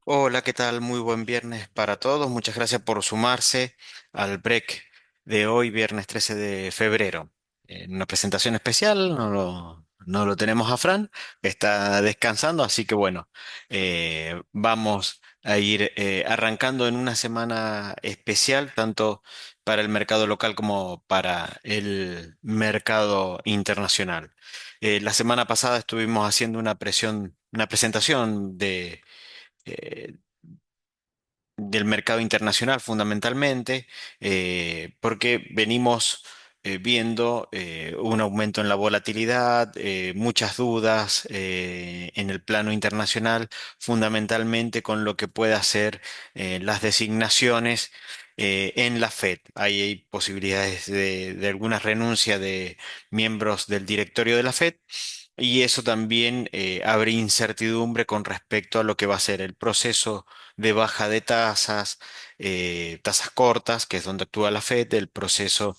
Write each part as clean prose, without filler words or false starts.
Hola, ¿qué tal? Muy buen viernes para todos. Muchas gracias por sumarse al break de hoy, viernes 13 de febrero. En una presentación especial, no lo tenemos a Fran, que está descansando, así que bueno, vamos a ir arrancando en una semana especial, tanto para el mercado local como para el mercado internacional. La semana pasada estuvimos haciendo una presentación eh, del mercado internacional fundamentalmente, porque venimos viendo un aumento en la volatilidad, muchas dudas en el plano internacional, fundamentalmente con lo que puede hacer las designaciones en la Fed. Hay posibilidades de alguna renuncia de miembros del directorio de la Fed. Y eso también abre incertidumbre con respecto a lo que va a ser el proceso de baja de tasas, tasas cortas, que es donde actúa la Fed, el proceso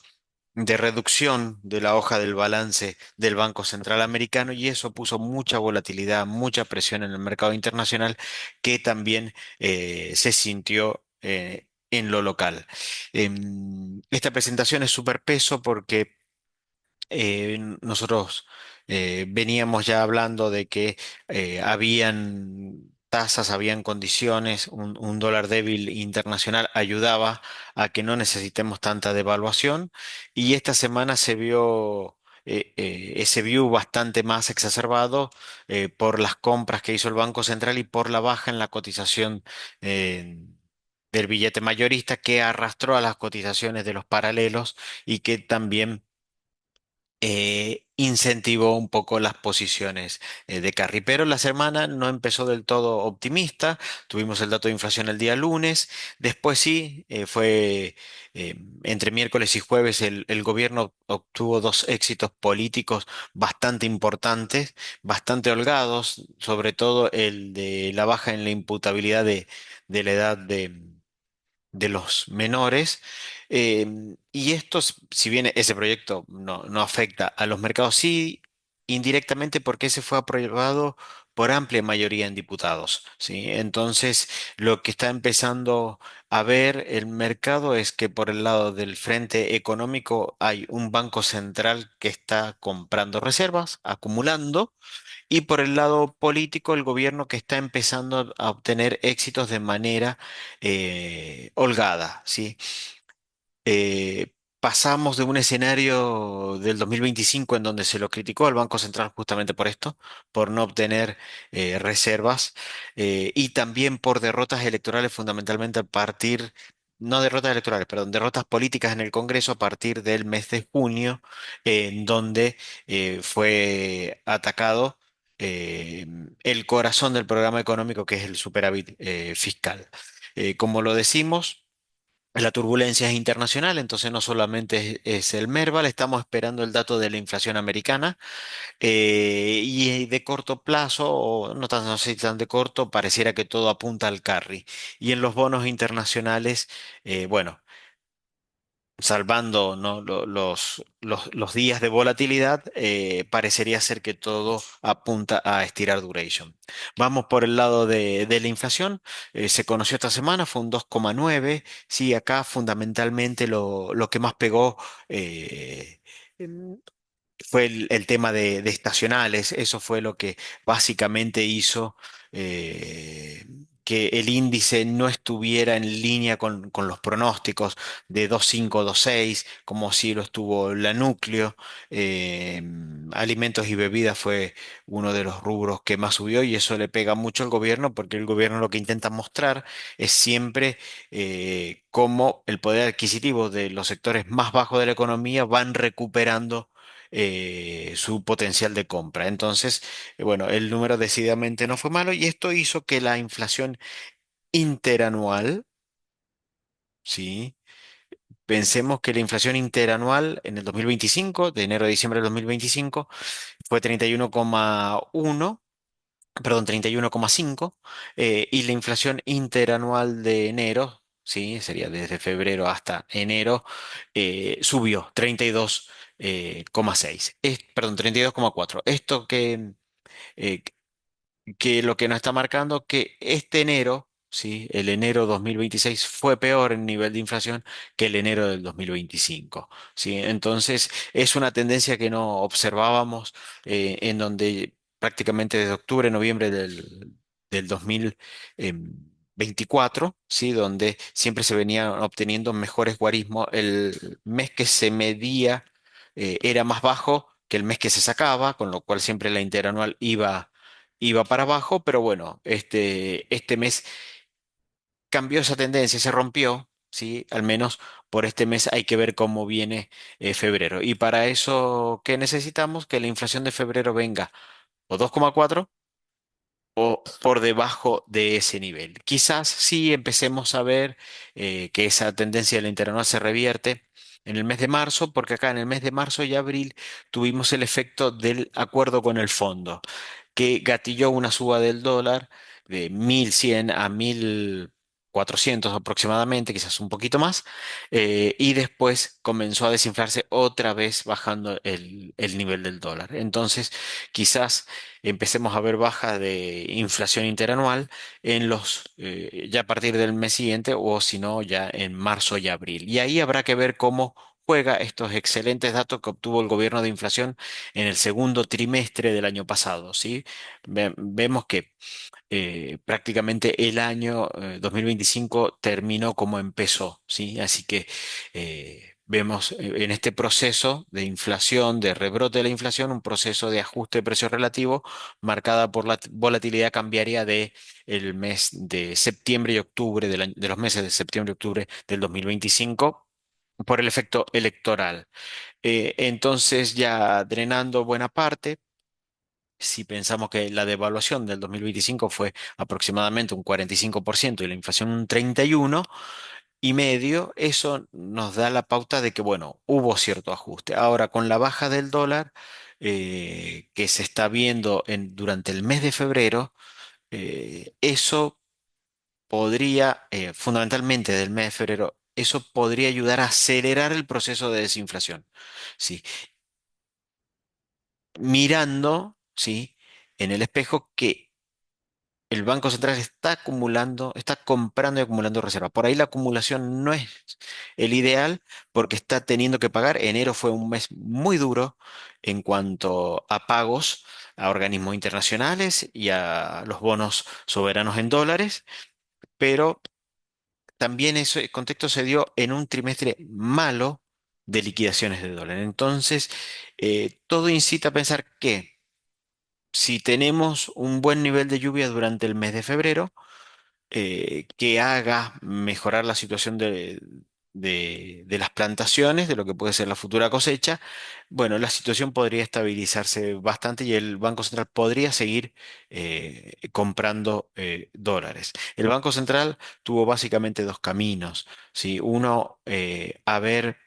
de reducción de la hoja del balance del Banco Central Americano, y eso puso mucha volatilidad, mucha presión en el mercado internacional que también se sintió en lo local. Esta presentación es súper peso porque nosotros veníamos ya hablando de que habían tasas, habían condiciones, un dólar débil internacional ayudaba a que no necesitemos tanta devaluación, y esta semana se vio ese view bastante más exacerbado por las compras que hizo el Banco Central y por la baja en la cotización eh, del billete mayorista, que arrastró a las cotizaciones de los paralelos y que también incentivó un poco las posiciones de carry. Pero la semana no empezó del todo optimista. Tuvimos el dato de inflación el día lunes. Después sí, fue entre miércoles y jueves el gobierno obtuvo dos éxitos políticos bastante importantes, bastante holgados, sobre todo el de la baja en la imputabilidad de la edad de los menores. Y esto, si bien ese proyecto no afecta a los mercados, sí indirectamente porque ese fue aprobado por amplia mayoría en diputados, ¿sí? Entonces, lo que está empezando a ver el mercado es que por el lado del frente económico hay un banco central que está comprando reservas, acumulando, y por el lado político, el gobierno que está empezando a obtener éxitos de manera holgada, ¿sí? Pasamos de un escenario del 2025 en donde se lo criticó al Banco Central justamente por esto, por no obtener reservas, y también por derrotas electorales fundamentalmente a partir, no derrotas electorales, perdón, derrotas políticas en el Congreso a partir del mes de junio, en donde fue atacado eh, el corazón del programa económico, que es el superávit fiscal. Como lo decimos, la turbulencia es internacional, entonces no solamente es el Merval, estamos esperando el dato de la inflación americana, y de corto plazo, o no tan, no sé si tan de corto, pareciera que todo apunta al carry. Y en los bonos internacionales, bueno, salvando, ¿no? los días de volatilidad, parecería ser que todo apunta a estirar duration. Vamos por el lado de la inflación. Se conoció esta semana, fue un 2,9. Sí, acá fundamentalmente lo que más pegó em, fue el tema de estacionales. Eso fue lo que básicamente hizo que el índice no estuviera en línea con los pronósticos de 2,5, 2,6, como sí lo estuvo la núcleo. Eh, Alimentos y bebidas fue uno de los rubros que más subió, y eso le pega mucho al gobierno porque el gobierno lo que intenta mostrar es siempre cómo el poder adquisitivo de los sectores más bajos de la economía van recuperando su potencial de compra. Entonces, bueno, el número decididamente no fue malo, y esto hizo que la inflación interanual, ¿sí? Pensemos que la inflación interanual en el 2025, de enero a diciembre del 2025, fue 31,1, perdón, 31,5, y la inflación interanual de enero, sí, sería desde febrero hasta enero, subió 32,6, perdón, 32,4. Esto que lo que nos está marcando que este enero ¿sí? El enero 2026 fue peor en nivel de inflación que el enero del 2025, ¿sí? Entonces, es una tendencia que no observábamos en donde prácticamente desde octubre, noviembre del 2024, ¿sí? Donde siempre se venían obteniendo mejores guarismos. El mes que se medía era más bajo que el mes que se sacaba, con lo cual siempre la interanual iba para abajo, pero bueno, este mes cambió esa tendencia, se rompió, ¿sí? Al menos por este mes hay que ver cómo viene febrero. Y para eso, ¿qué necesitamos? Que la inflación de febrero venga o 2,4 o por debajo de ese nivel. Quizás sí empecemos a ver que esa tendencia de la interanual se revierte en el mes de marzo, porque acá en el mes de marzo y abril tuvimos el efecto del acuerdo con el fondo que gatilló una suba del dólar de 1.100 a 1.400 aproximadamente, quizás un poquito más, y después comenzó a desinflarse otra vez bajando el nivel del dólar. Entonces, quizás empecemos a ver baja de inflación interanual ya a partir del mes siguiente o si no, ya en marzo y abril. Y ahí habrá que ver cómo juega estos excelentes datos que obtuvo el gobierno de inflación en el segundo trimestre del año pasado, ¿sí? Vemos que prácticamente el año 2025 terminó como empezó, ¿sí? Así que vemos en este proceso de inflación, de rebrote de la inflación, un proceso de ajuste de precio relativo marcada por la volatilidad cambiaria de el mes de septiembre y octubre de los meses de septiembre y octubre del 2025 por el efecto electoral. Entonces, ya drenando buena parte, si pensamos que la devaluación del 2025 fue aproximadamente un 45% y la inflación un 31,5%, eso nos da la pauta de que, bueno, hubo cierto ajuste. Ahora, con la baja del dólar que se está viendo durante el mes de febrero, eso podría, fundamentalmente del mes de febrero, eso podría ayudar a acelerar el proceso de desinflación. ¿Sí? Mirando, ¿sí? En el espejo que el Banco Central está acumulando, está comprando y acumulando reservas. Por ahí la acumulación no es el ideal porque está teniendo que pagar. Enero fue un mes muy duro en cuanto a pagos a organismos internacionales y a los bonos soberanos en dólares, pero también ese contexto se dio en un trimestre malo de liquidaciones de dólar. Entonces, todo incita a pensar que si tenemos un buen nivel de lluvia durante el mes de febrero, que haga mejorar la situación de las plantaciones, de lo que puede ser la futura cosecha, bueno, la situación podría estabilizarse bastante y el Banco Central podría seguir comprando dólares. El Banco Central tuvo básicamente dos caminos, ¿sí? Uno, haber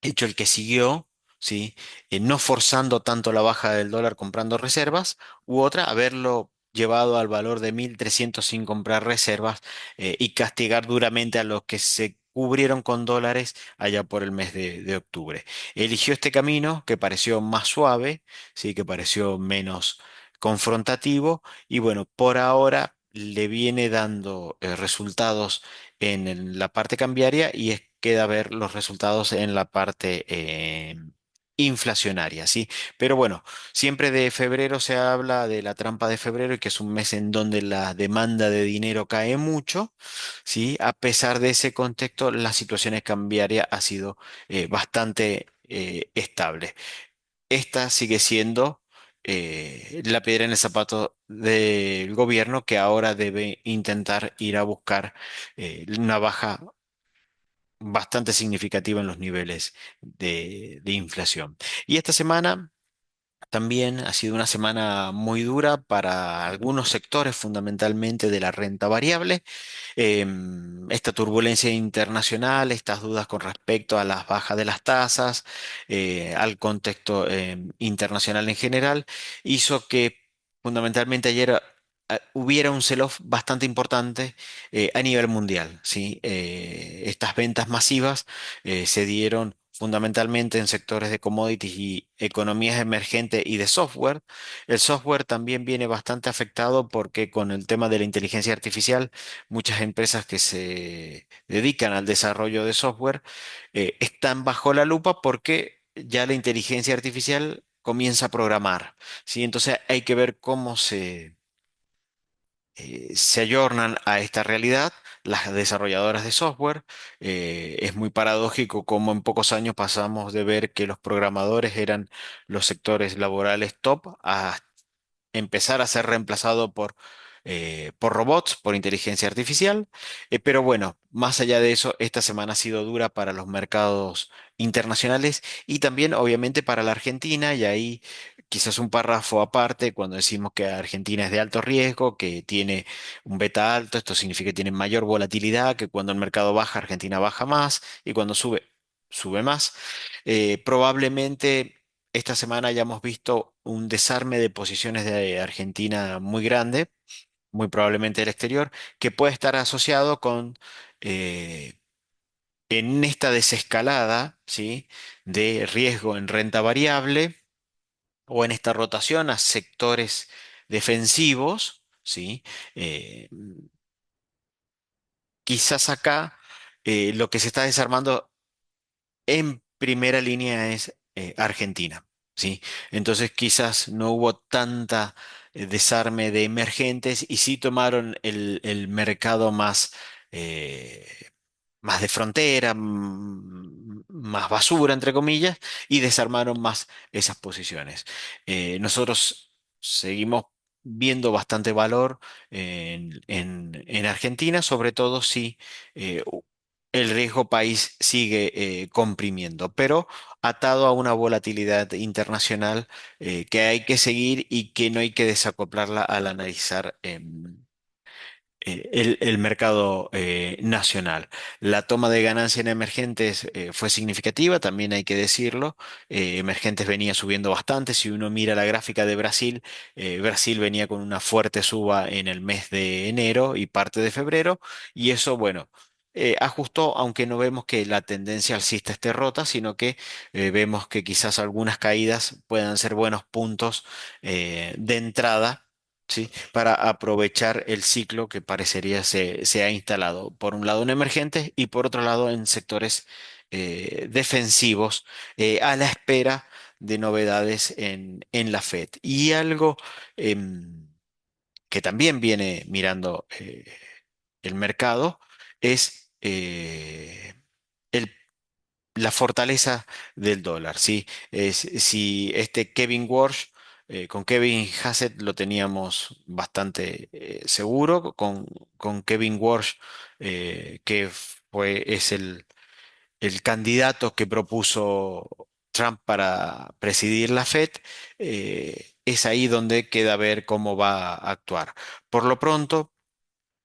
hecho el que siguió, ¿sí? No forzando tanto la baja del dólar comprando reservas, u otra, haberlo llevado al valor de 1.300 sin comprar reservas y castigar duramente a los que se cubrieron con dólares allá por el mes de octubre. Eligió este camino que pareció más suave, ¿sí? Que pareció menos confrontativo y bueno, por ahora le viene dando resultados en la parte cambiaria y queda ver los resultados en la parte inflacionaria, ¿sí? Pero bueno, siempre de febrero se habla de la trampa de febrero y que es un mes en donde la demanda de dinero cae mucho, ¿sí? A pesar de ese contexto, la situación cambiaria ha sido bastante estable. Esta sigue siendo la piedra en el zapato del gobierno que ahora debe intentar ir a buscar una baja bastante significativa en los niveles de inflación. Y esta semana también ha sido una semana muy dura para algunos sectores, fundamentalmente de la renta variable. Esta turbulencia internacional, estas dudas con respecto a las bajas de las tasas, al contexto internacional en general, hizo que fundamentalmente ayer hubiera un sell-off bastante importante a nivel mundial, ¿sí? Estas ventas masivas se dieron fundamentalmente en sectores de commodities y economías emergentes y de software. El software también viene bastante afectado porque con el tema de la inteligencia artificial, muchas empresas que se dedican al desarrollo de software están bajo la lupa porque ya la inteligencia artificial comienza a programar, ¿sí? Entonces hay que ver cómo se ayornan a esta realidad las desarrolladoras de software. Es muy paradójico cómo en pocos años pasamos de ver que los programadores eran los sectores laborales top a empezar a ser reemplazado por robots, por inteligencia artificial. Pero bueno, más allá de eso, esta semana ha sido dura para los mercados internacionales y también obviamente para la Argentina, y ahí quizás un párrafo aparte cuando decimos que Argentina es de alto riesgo, que tiene un beta alto, esto significa que tiene mayor volatilidad, que cuando el mercado baja, Argentina baja más y cuando sube, sube más. Probablemente esta semana hayamos visto un desarme de posiciones de Argentina muy grande, muy probablemente del exterior, que puede estar asociado con eh, en esta desescalada, ¿sí? De riesgo en renta variable o en esta rotación a sectores defensivos, ¿sí? Eh, Quizás acá lo que se está desarmando en primera línea es Argentina, ¿sí? Entonces quizás no hubo tanta desarme de emergentes y sí tomaron el mercado más, eh, más de frontera, más basura, entre comillas, y desarmaron más esas posiciones. Nosotros seguimos viendo bastante valor en Argentina, sobre todo si eh, el riesgo país sigue comprimiendo, pero atado a una volatilidad internacional que hay que seguir y que no hay que desacoplarla al analizar el mercado nacional. La toma de ganancia en emergentes fue significativa, también hay que decirlo. Emergentes venía subiendo bastante. Si uno mira la gráfica de Brasil, Brasil venía con una fuerte suba en el mes de enero y parte de febrero, y eso, bueno. Ajustó, aunque no vemos que la tendencia alcista esté rota, sino que vemos que quizás algunas caídas puedan ser buenos puntos de entrada, ¿sí? Para aprovechar el ciclo que parecería se ha instalado, por un lado en emergentes y por otro lado en sectores defensivos, a la espera de novedades en la Fed. Y algo que también viene mirando el mercado es el la fortaleza del dólar, ¿sí? Si este Kevin Walsh, con Kevin Hassett lo teníamos bastante seguro, con Kevin Walsh, es el candidato que propuso Trump para presidir la Fed, es ahí donde queda ver cómo va a actuar. Por lo pronto,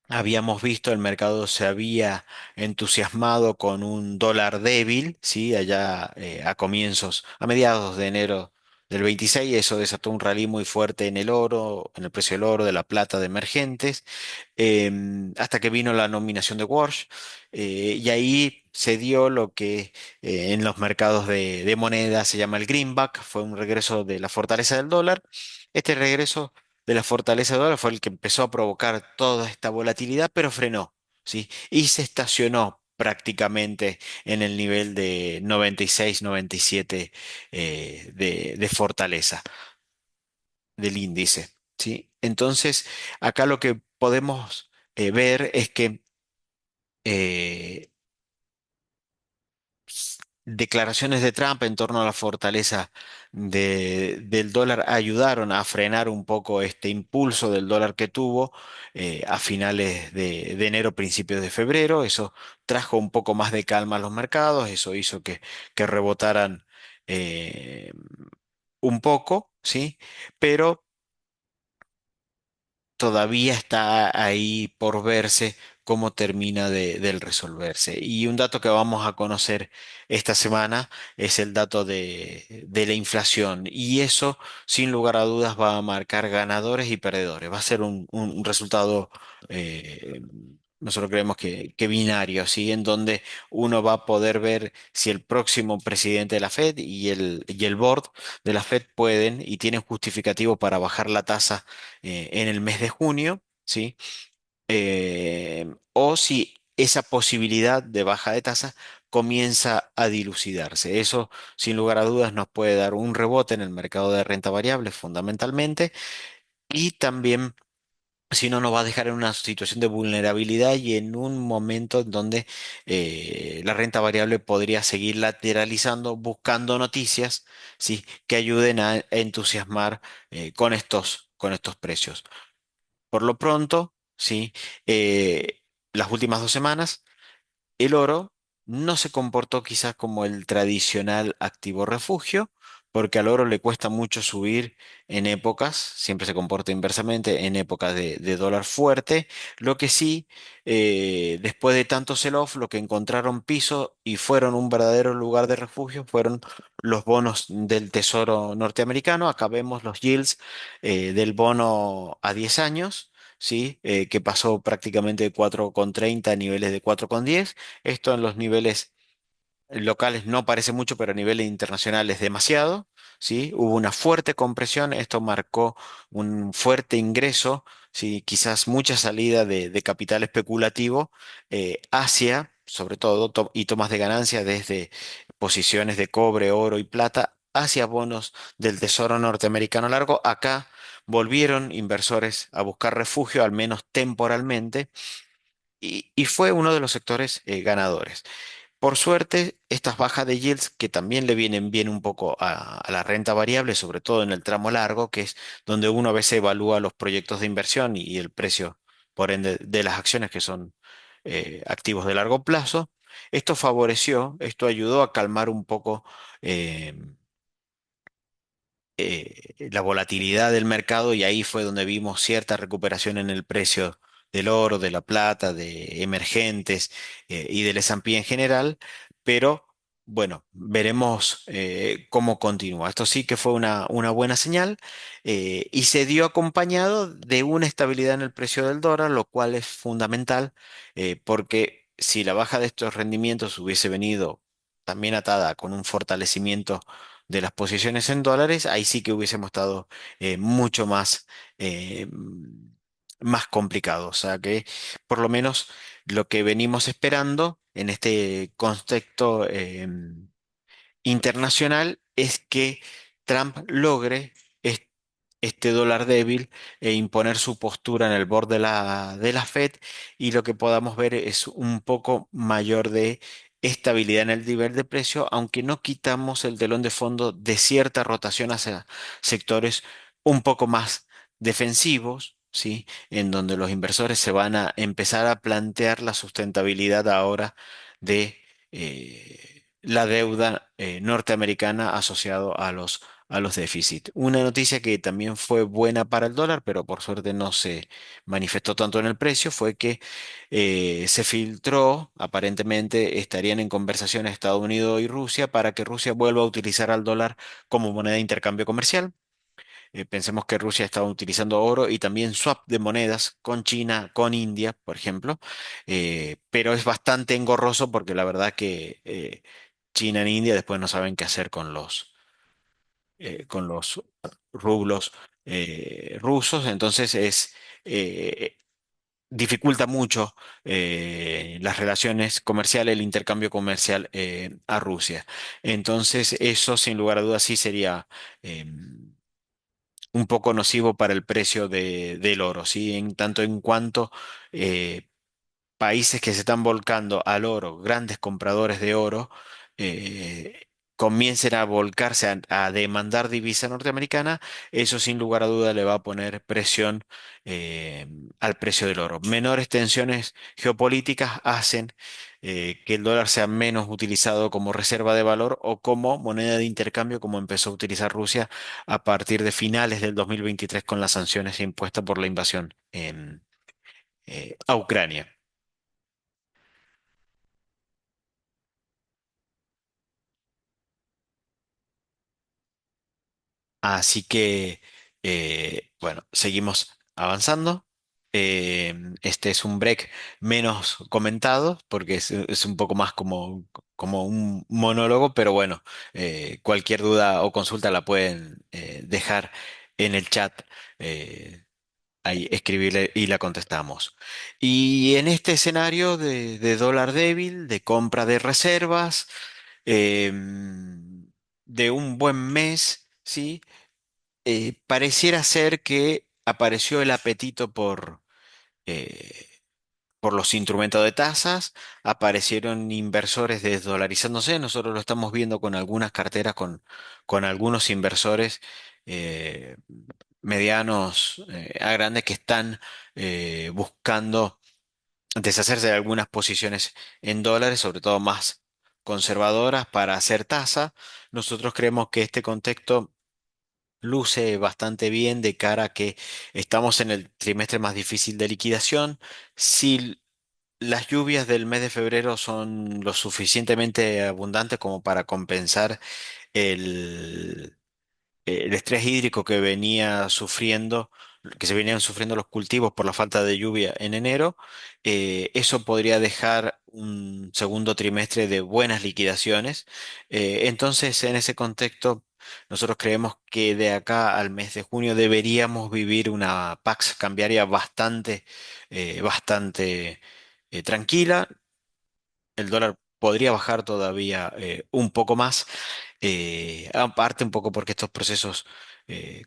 habíamos visto el mercado se había entusiasmado con un dólar débil, ¿sí? Allá a mediados de enero del 26, eso desató un rally muy fuerte en el oro, en el precio del oro, de la plata de emergentes, hasta que vino la nominación de Walsh, y ahí se dio lo que en los mercados de moneda se llama el greenback, fue un regreso de la fortaleza del dólar. Este regreso de la fortaleza del dólar fue el que empezó a provocar toda esta volatilidad, pero frenó, ¿sí? Y se estacionó prácticamente en el nivel de 96, 97 de fortaleza del índice, ¿sí? Entonces, acá lo que podemos ver es que eh, declaraciones de Trump en torno a la fortaleza del dólar ayudaron a frenar un poco este impulso del dólar que tuvo a finales de enero, principios de febrero. Eso trajo un poco más de calma a los mercados, eso hizo que rebotaran eh, un poco, ¿sí? Pero todavía está ahí por verse cómo termina del resolverse. Y un dato que vamos a conocer esta semana es el dato de la inflación. Y eso, sin lugar a dudas, va a marcar ganadores y perdedores. Va a ser un resultado eh, nosotros creemos que binario, ¿sí? En donde uno va a poder ver si el próximo presidente de la Fed y el board de la Fed pueden y tienen justificativo para bajar la tasa en el mes de junio, ¿sí? O si esa posibilidad de baja de tasa comienza a dilucidarse. Eso, sin lugar a dudas, nos puede dar un rebote en el mercado de renta variable fundamentalmente y también si no, nos va a dejar en una situación de vulnerabilidad y en un momento en donde la renta variable podría seguir lateralizando, buscando noticias, ¿sí? Que ayuden a entusiasmar con estos precios. Por lo pronto, ¿sí? Las últimas 2 semanas. El oro no se comportó quizás como el tradicional activo refugio, porque al oro le cuesta mucho subir en épocas, siempre se comporta inversamente en épocas de dólar fuerte. Lo que sí, después de tanto sell-off, lo que encontraron piso y fueron un verdadero lugar de refugio fueron los bonos del Tesoro norteamericano. Acá vemos los yields del bono a 10 años. ¿Sí? Que pasó prácticamente de 4,30 a niveles de 4,10. Esto en los niveles locales no parece mucho, pero a niveles internacionales demasiado, ¿sí? Hubo una fuerte compresión, esto marcó un fuerte ingreso, ¿sí? Quizás mucha salida de capital especulativo hacia, sobre todo, y tomas de ganancia desde posiciones de cobre, oro y plata hacia bonos del Tesoro norteamericano largo. Acá volvieron inversores a buscar refugio, al menos temporalmente, y fue uno de los sectores ganadores. Por suerte, estas bajas de yields que también le vienen bien un poco a la renta variable, sobre todo en el tramo largo, que es donde uno a veces evalúa los proyectos de inversión y el precio, por ende, de las acciones que son activos de largo plazo. Esto ayudó a calmar un poco eh, la volatilidad del mercado y ahí fue donde vimos cierta recuperación en el precio del oro, de la plata, de emergentes y del S&P en general, pero bueno, veremos cómo continúa. Esto sí que fue una buena señal y se dio acompañado de una estabilidad en el precio del dólar, lo cual es fundamental porque si la baja de estos rendimientos hubiese venido también atada con un fortalecimiento de las posiciones en dólares, ahí sí que hubiésemos estado mucho más complicados. O sea que por lo menos lo que venimos esperando en este contexto internacional es que Trump logre este dólar débil e imponer su postura en el borde de la Fed y lo que podamos ver es un poco mayor de estabilidad en el nivel de precio, aunque no quitamos el telón de fondo de cierta rotación hacia sectores un poco más defensivos, ¿sí? En donde los inversores se van a empezar a plantear la sustentabilidad ahora de la deuda norteamericana asociado a los déficits. Una noticia que también fue buena para el dólar, pero por suerte no se manifestó tanto en el precio, fue que se filtró, aparentemente estarían en conversaciones Estados Unidos y Rusia para que Rusia vuelva a utilizar al dólar como moneda de intercambio comercial. Pensemos que Rusia estaba utilizando oro y también swap de monedas con China, con India, por ejemplo, pero es bastante engorroso porque la verdad que China e India después no saben qué hacer con los rublos rusos, entonces eh, dificulta mucho las relaciones comerciales, el intercambio comercial a Rusia. Entonces eso sin lugar a dudas sí sería un poco nocivo para el precio del oro, ¿sí? En tanto en cuanto eh, países que se están volcando al oro, grandes compradores de oro, eh, comiencen a volcarse a demandar divisa norteamericana, eso sin lugar a duda le va a poner presión eh, al precio del oro. Menores tensiones geopolíticas hacen que el dólar sea menos utilizado como reserva de valor o como moneda de intercambio, como empezó a utilizar Rusia a partir de finales del 2023 con las sanciones impuestas por la invasión a Ucrania. Así que, bueno, seguimos avanzando. Este es un break menos comentado porque es un poco más como un monólogo, pero bueno, cualquier duda o consulta la pueden dejar en el chat. eh, Ahí escribirle y la contestamos. Y en este escenario de dólar débil, de compra de reservas, de un buen mes, ¿sí? Pareciera ser que apareció el apetito eh, por los instrumentos de tasas, aparecieron inversores desdolarizándose. Nosotros lo estamos viendo con algunas carteras, con algunos inversores eh, medianos a grandes que están buscando deshacerse de algunas posiciones en dólares, sobre todo más conservadoras para hacer tasa. Nosotros creemos que este contexto luce bastante bien de cara a que estamos en el trimestre más difícil de liquidación. Si las lluvias del mes de febrero son lo suficientemente abundantes como para compensar el, el estrés hídrico que se venían sufriendo los cultivos por la falta de lluvia en enero. Eso podría dejar un segundo trimestre de buenas liquidaciones. Entonces, en ese contexto, nosotros creemos que de acá al mes de junio deberíamos vivir una pax cambiaria bastante tranquila. El dólar podría bajar todavía un poco más, aparte un poco porque estos procesos,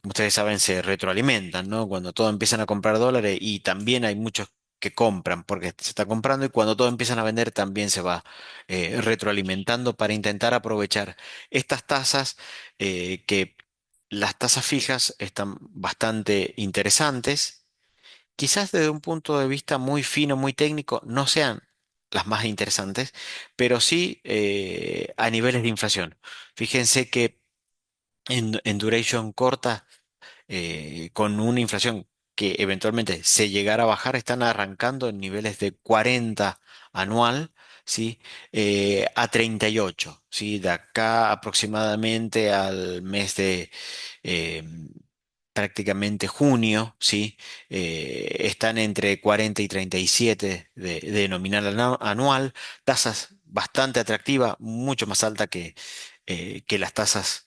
como ustedes saben, se retroalimentan, ¿no? Cuando todos empiezan a comprar dólares y también hay muchos que compran porque se está comprando y cuando todos empiezan a vender también se va retroalimentando para intentar aprovechar estas tasas que las tasas fijas están bastante interesantes. Quizás desde un punto de vista muy fino, muy técnico, no sean las más interesantes, pero sí a niveles de inflación. Fíjense que en duration corta, con una inflación que eventualmente se llegara a bajar, están arrancando en niveles de 40 anual, ¿sí? A 38, ¿sí? De acá aproximadamente al mes de eh, prácticamente junio, ¿sí? Están entre 40 y 37 de nominal anual, tasas bastante atractivas, mucho más alta que las tasas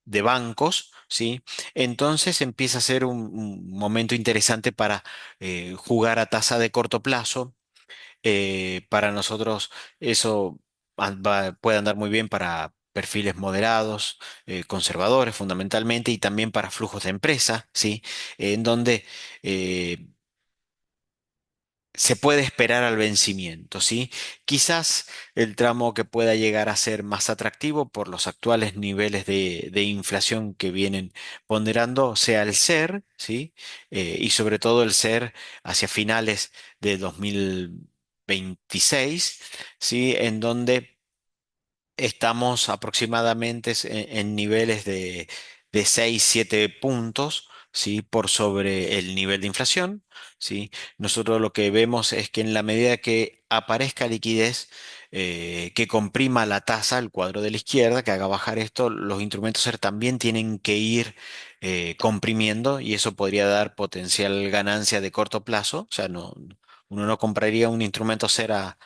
de bancos, ¿sí? Entonces empieza a ser un momento interesante para jugar a tasa de corto plazo. Para nosotros eso puede andar muy bien para perfiles moderados, conservadores fundamentalmente, y también para flujos de empresa, ¿sí? En donde se puede esperar al vencimiento, ¿sí? Quizás el tramo que pueda llegar a ser más atractivo por los actuales niveles de inflación que vienen ponderando sea el SER, ¿sí? Y sobre todo el SER hacia finales de 2026, ¿sí? En donde estamos aproximadamente en niveles de 6 7 puntos, ¿sí? Por sobre el nivel de inflación, ¿sí? Nosotros lo que vemos es que en la medida que aparezca liquidez que comprima la tasa, el cuadro de la izquierda, que haga bajar esto, los instrumentos SER también tienen que ir comprimiendo y eso podría dar potencial ganancia de corto plazo. O sea, uno no compraría un instrumento SER a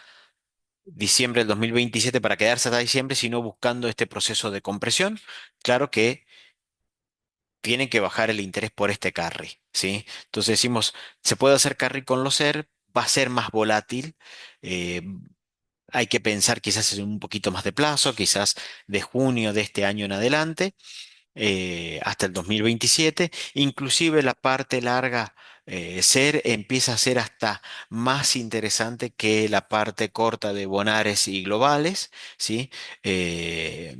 diciembre del 2027 para quedarse hasta diciembre, sino buscando este proceso de compresión. Claro que tienen que bajar el interés por este carry, ¿sí? Entonces decimos, se puede hacer carry con los SER, va a ser más volátil. eh, Hay que pensar quizás en un poquito más de plazo, quizás de junio de este año en adelante hasta el 2027. Inclusive la parte larga SER empieza a ser hasta más interesante que la parte corta de bonares y globales, ¿sí? Eh,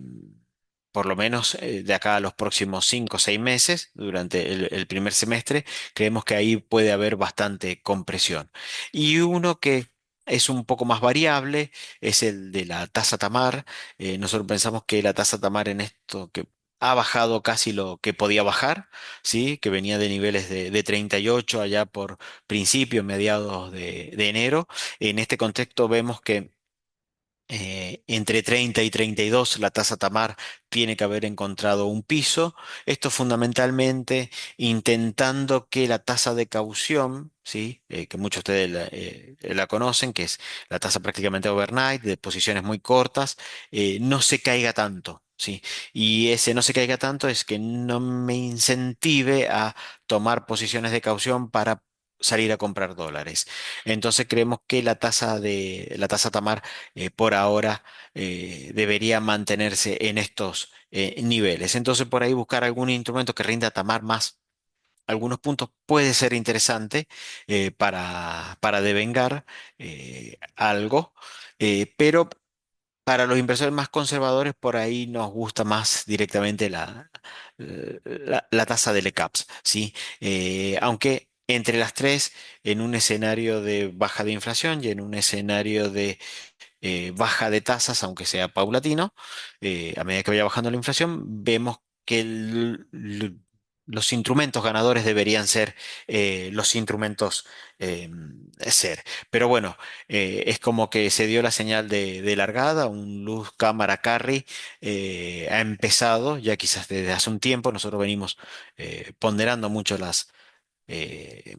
por lo menos de acá a los próximos 5 o 6 meses, durante el primer semestre, creemos que ahí puede haber bastante compresión. Y uno que es un poco más variable es el de la tasa Tamar. Nosotros pensamos que la tasa Tamar en esto, que ha bajado casi lo que podía bajar, ¿sí? Que venía de niveles de 38 allá por principios, mediados de enero. En este contexto vemos que entre 30 y 32, la tasa Tamar tiene que haber encontrado un piso. Esto fundamentalmente intentando que la tasa de caución, ¿sí? Que muchos de ustedes la conocen, que es la tasa prácticamente overnight, de posiciones muy cortas, no se caiga tanto. ¿Sí? Y ese no se caiga tanto es que no me incentive a tomar posiciones de caución para salir a comprar dólares. Entonces creemos que la tasa Tamar por ahora debería mantenerse en estos niveles. Entonces, por ahí buscar algún instrumento que rinda tamar más algunos puntos puede ser interesante para devengar algo, pero para los inversores más conservadores, por ahí nos gusta más directamente la tasa de LECAPS, ¿sí? Aunque entre las tres, en un escenario de baja de inflación y en un escenario de baja de tasas, aunque sea paulatino, a medida que vaya bajando la inflación, vemos que los instrumentos ganadores deberían ser los instrumentos eh, ser. Pero bueno, es como que se dio la señal de largada, un luz cámara carry ha empezado, ya quizás desde hace un tiempo, nosotros venimos ponderando mucho eh,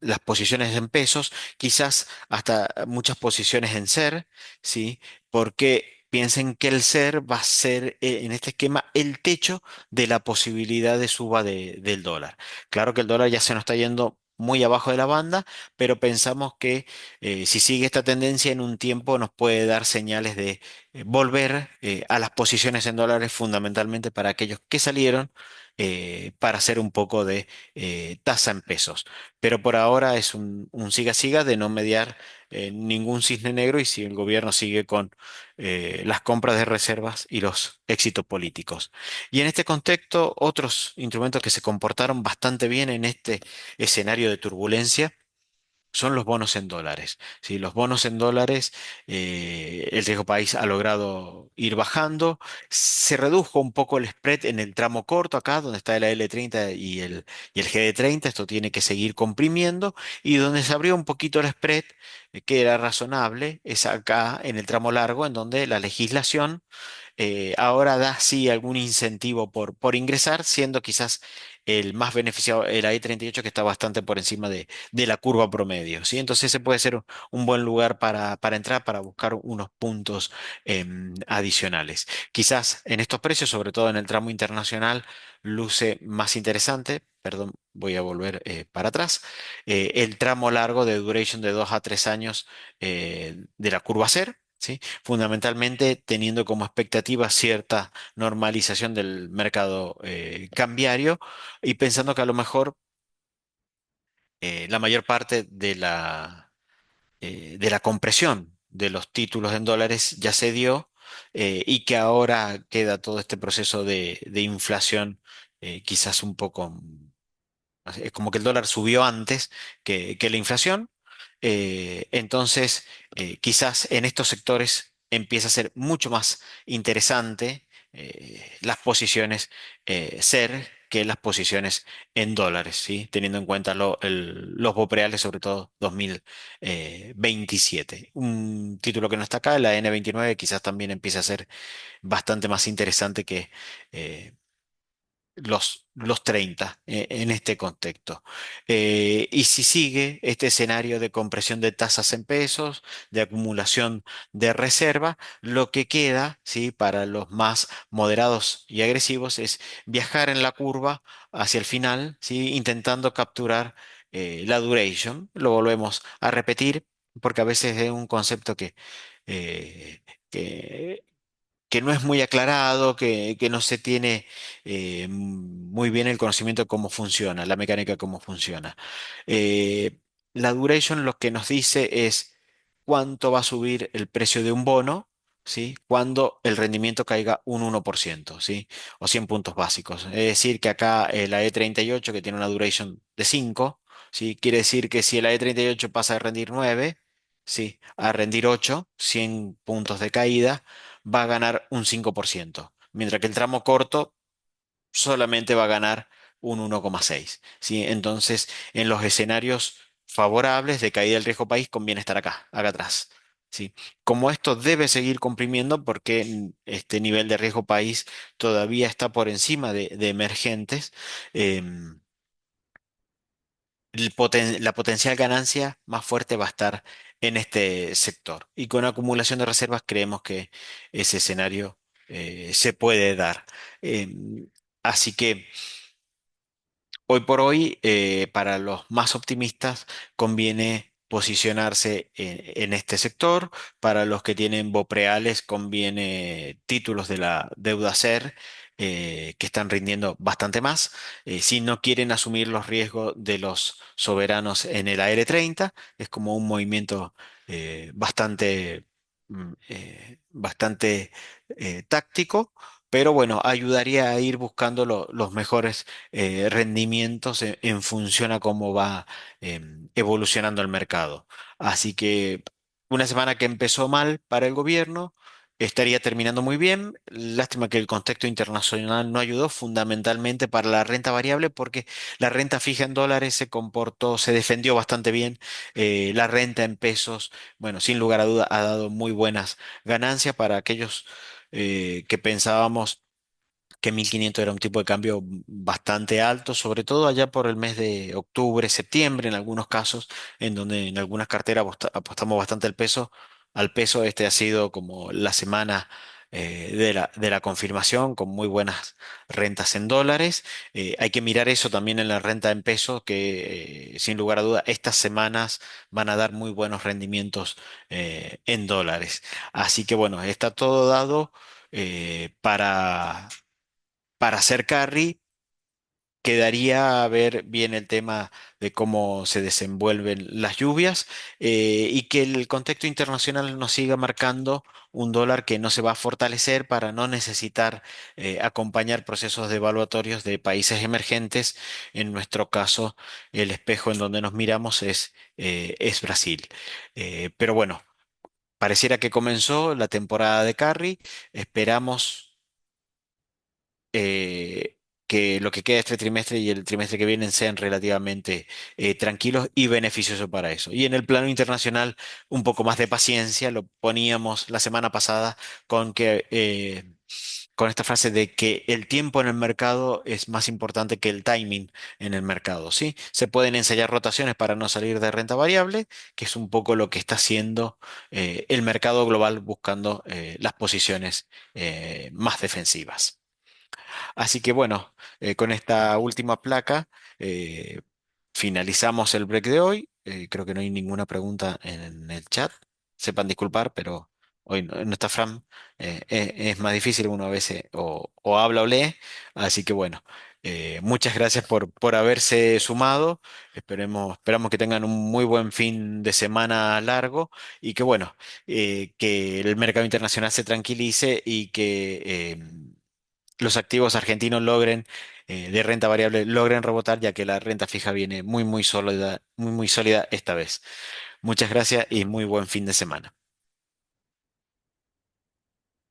las posiciones en pesos, quizás hasta muchas posiciones en SER, ¿sí? Porque piensen que el SER va a ser en este esquema el techo de la posibilidad de suba del dólar. Claro que el dólar ya se nos está yendo muy abajo de la banda, pero pensamos que si sigue esta tendencia en un tiempo nos puede dar señales de volver a las posiciones en dólares fundamentalmente para aquellos que salieron para hacer un poco de tasa en pesos. Pero por ahora es un siga-siga de no mediar ningún cisne negro y si el gobierno sigue con las compras de reservas y los éxitos políticos. Y en este contexto, otros instrumentos que se comportaron bastante bien en este escenario de turbulencia son los bonos en dólares. ¿Sí? Los bonos en dólares, el riesgo país ha logrado ir bajando. Se redujo un poco el spread en el tramo corto acá, donde está el L30 y el GD30. Esto tiene que seguir comprimiendo. Y donde se abrió un poquito el spread, que era razonable, es acá en el tramo largo, en donde la legislación ahora da sí algún incentivo por ingresar, siendo quizás el más beneficiado el AI 38 que está bastante por encima de la curva promedio, ¿sí? Entonces ese puede ser un buen lugar para entrar, para buscar unos puntos adicionales. Quizás en estos precios, sobre todo en el tramo internacional, luce más interesante. Perdón, voy a volver para atrás. El tramo largo de duration de 2 a 3 años de la curva CER, ¿sí? Fundamentalmente teniendo como expectativa cierta normalización del mercado cambiario y pensando que a lo mejor la mayor parte de la compresión de los títulos en dólares ya se dio y que ahora queda todo este proceso de inflación quizás un poco. Es como que el dólar subió antes que la inflación. Entonces, quizás en estos sectores empieza a ser mucho más interesante las posiciones ser que las posiciones en dólares, ¿sí? Teniendo en cuenta los bopreales, sobre todo 2027. Un título que no está acá, la N29, quizás también empieza a ser bastante más interesante que eh, los 30 en este contexto. Y si sigue este escenario de compresión de tasas en pesos, de acumulación de reserva, lo que queda, ¿sí? Para los más moderados y agresivos es viajar en la curva hacia el final, ¿sí? Intentando capturar la duration. Lo volvemos a repetir porque a veces es un concepto eh, que que no es muy aclarado, que no se tiene muy bien el conocimiento de cómo funciona, la mecánica de cómo funciona. Eh, la duration lo que nos dice es cuánto va a subir el precio de un bono, ¿sí? Cuando el rendimiento caiga un 1%, ¿sí? O 100 puntos básicos. Es decir, que acá la E38, que tiene una duration de 5, ¿sí? Quiere decir que si el E38 pasa de rendir 9, ¿sí? A rendir 8, 100 puntos de caída va a ganar un 5%, mientras que el tramo corto solamente va a ganar un 1,6, ¿sí? Entonces, en los escenarios favorables de caída del riesgo país, conviene estar acá atrás. ¿sí? Como esto debe seguir comprimiendo porque este nivel de riesgo país todavía está por encima de emergentes, em, la potencial ganancia más fuerte va a estar en este sector. Y con acumulación de reservas creemos que ese escenario se puede dar. Em, Así que hoy por hoy, para los más optimistas, conviene posicionarse en este sector. Para los que tienen BOPREALES, conviene títulos de la deuda SER, que están rindiendo bastante más. Si no quieren asumir los riesgos de los soberanos en el AR30, es como un movimiento bastante táctico. Pero bueno, ayudaría a ir buscando los mejores rendimientos en función a cómo va evolucionando el mercado. Así que una semana que empezó mal para el gobierno, estaría terminando muy bien. Lástima que el contexto internacional no ayudó fundamentalmente para la renta variable porque la renta fija en dólares se comportó, se defendió bastante bien. La renta en pesos, bueno, sin lugar a duda, ha dado muy buenas ganancias para aquellos que pensábamos que 1500 era un tipo de cambio bastante alto, sobre todo allá por el mes de octubre, septiembre, en algunos casos, en donde en algunas carteras apostamos bastante al peso. Este ha sido como la semana de la confirmación, con muy buenas rentas en dólares. Hay que mirar eso también en la renta en pesos, que sin lugar a duda estas semanas van a dar muy buenos rendimientos en dólares. Así que bueno, está todo dado para hacer carry. Quedaría ver bien el tema de cómo se desenvuelven las lluvias, y que el contexto internacional nos siga marcando un dólar que no se va a fortalecer para no necesitar acompañar procesos devaluatorios de países emergentes. En nuestro caso, el espejo en donde nos miramos es Brasil. Pero bueno, pareciera que comenzó la temporada de carry. Esperamos que lo que queda de este trimestre y el trimestre que viene sean relativamente tranquilos y beneficiosos para eso. Y en el plano internacional, un poco más de paciencia. Lo poníamos la semana pasada con esta frase de que el tiempo en el mercado es más importante que el timing en el mercado, ¿sí? Se pueden ensayar rotaciones para no salir de renta variable, que es un poco lo que está haciendo el mercado global, buscando las posiciones más defensivas. Así que bueno, con esta última placa finalizamos el break de hoy. Creo que no hay ninguna pregunta en el chat. Sepan disculpar, pero hoy no está Fran. Es más difícil, uno a veces o habla o lee. Así que bueno, muchas gracias por haberse sumado. Esperamos que tengan un muy buen fin de semana largo y que bueno, que el mercado internacional se tranquilice y que los activos argentinos de renta variable logren rebotar, ya que la renta fija viene muy sólida esta vez. Muchas gracias y muy buen fin de semana.